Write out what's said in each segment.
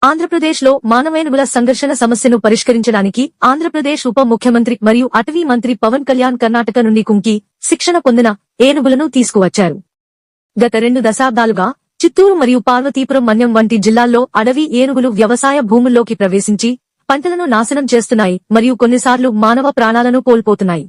ఆంధ్రప్రదేశ్లో మానవేనుగుల సంఘర్షణ సమస్యను పరిష్కరించడానికి ఆంధ్రప్రదేశ్ ఉప ముఖ్యమంత్రి మరియు అటవీ మంత్రి పవన్ కళ్యాణ్ కర్ణాటక నుండి కుంకి శిక్షణ పొందిన ఏనుగులను తీసుకువచ్చారు. గత 2 దశాబ్దాలుగా చిత్తూరు మరియు పార్వతీపురం మన్యం వంటి జిల్లాల్లో అడవి ఏనుగులు వ్యవసాయ భూముల్లోకి ప్రవేశించి పంటలను నాశనం చేస్తున్నాయి మరియు కొన్నిసార్లు మానవ ప్రాణాలను కోల్పోతున్నాయి.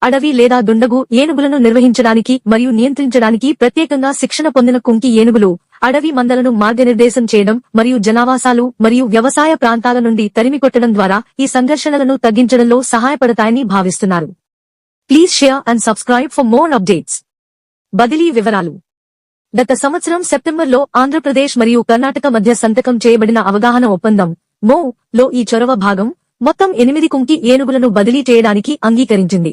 అడవి లేదా దుండగు ఏనుగులను నిర్వహించడానికి మరియు నియంత్రించడానికి ప్రత్యేకంగా శిక్షణ పొందిన కుంకి ఏనుగులు అడవి మందలను మార్గనిర్దేశం చేయడం మరియు జనావాసాలు మరియు వ్యవసాయ ప్రాంతాల నుండి తరిమికొట్టడం ద్వారా ఈ సంఘర్షణలను తగ్గించడంలో సహాయపడతాయని భావిస్తున్నారు. Please share and subscribe for more updates. బదిలీ వివరాలు. గత సంవత్సరం సెప్టెంబర్లో ఆంధ్రప్రదేశ్ మరియు కర్ణాటక మధ్య సంతకం చేయబడిన అవగాహన ఒప్పందం లో ఈ చొరవ భాగం మొత్తం 8 కుంకి ఏనుగులను బదిలీ చేయడానికి అంగీకరించింది.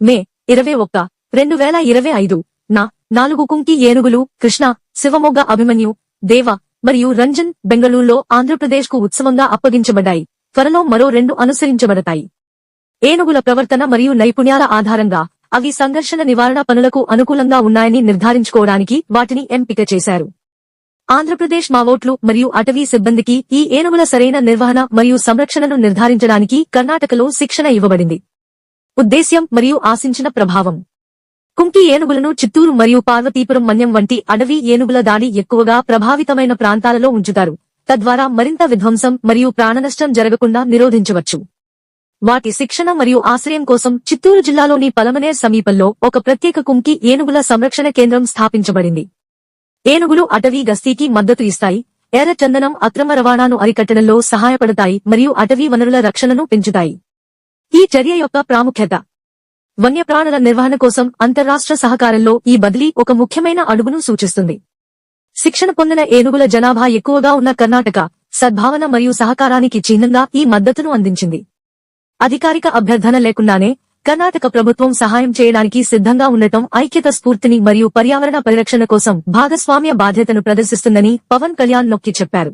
మే 21, 2025 న 4 కుంకి ఏనుగులు కృష్ణ, శివమొగ్గ అభిమన్యు, దేవ మరియు రంజన్ బెంగళూరులో ఆంధ్రప్రదేశ్కు ఉత్సవంగా అప్పగించబడ్డాయి. త్వరలో మరో 2 అనుసరించబడతాయి. ఏనుగుల ప్రవర్తన మరియు నైపుణ్యాల ఆధారంగా అవి సంఘర్షణ నివారణ పనులకు అనుకూలంగా ఉన్నాయని నిర్ధారించుకోవడానికి వాటిని ఎంపిక చేశారు. ఆంధ్రప్రదేశ్ మావోట్లు మరియు అటవీ సిబ్బందికి ఈ ఏనుగుల సరైన నిర్వహణ మరియు సంరక్షణను నిర్ధారించడానికి కర్ణాటకలో శిక్షణ ఇవ్వబడింది. ఉద్దేశ్యం మరియు ఆశించిన ప్రభావం. కుంకి ఏనుగులను చిత్తూరు మరియు పార్వతీపురం మన్యం వంటి అడవి ఏనుగుల దాడి ఎక్కువగా ప్రభావితమైన ప్రాంతాలలో ఉంచుతారు, తద్వారా మరింత విధ్వంసం మరియు ప్రాణనష్టం జరగకుండా నిరోధించవచ్చు. వాటి శిక్షణ మరియు ఆశ్రయం కోసం చిత్తూరు జిల్లాలోని పలమనేర్ సమీపంలో ఒక ప్రత్యేక కుంకి ఏనుగుల సంరక్షణ కేంద్రం స్థాపించబడింది. ఏనుగులు అటవీ గస్తీకి మద్దతు ఇస్తాయి, ఎర్ర చందనం అక్రమ రవాణాను అరికట్టడంలో సహాయపడతాయి మరియు అటవీ వనరుల రక్షణను పెంచుతాయి. ఈ చర్య యొక్క ప్రాముఖ్యత. వన్యప్రాణుల నిర్వహణ కోసం అంతర్రాష్ట్ర సహకారంలో ఈ బదిలీ ఒక ముఖ్యమైన అడుగును సూచిస్తుంది. శిక్షణ పొందిన ఏనుగుల జనాభా ఎక్కువగా ఉన్న కర్ణాటక సద్భావన మరియు సహకారానికి చిహ్నంగా ఈ మద్దతును అందించింది. అధికారిక అభ్యర్థన లేకుండానే కర్ణాటక ప్రభుత్వం సహాయం చేయడానికి సిద్ధంగా ఉండటం ఐక్యత స్ఫూర్తిని మరియు పర్యావరణ పరిరక్షణ కోసం భాగస్వామ్య బాధ్యతను ప్రదర్శిస్తుందని పవన్ కళ్యాణ్ నొక్కి చెప్పారు.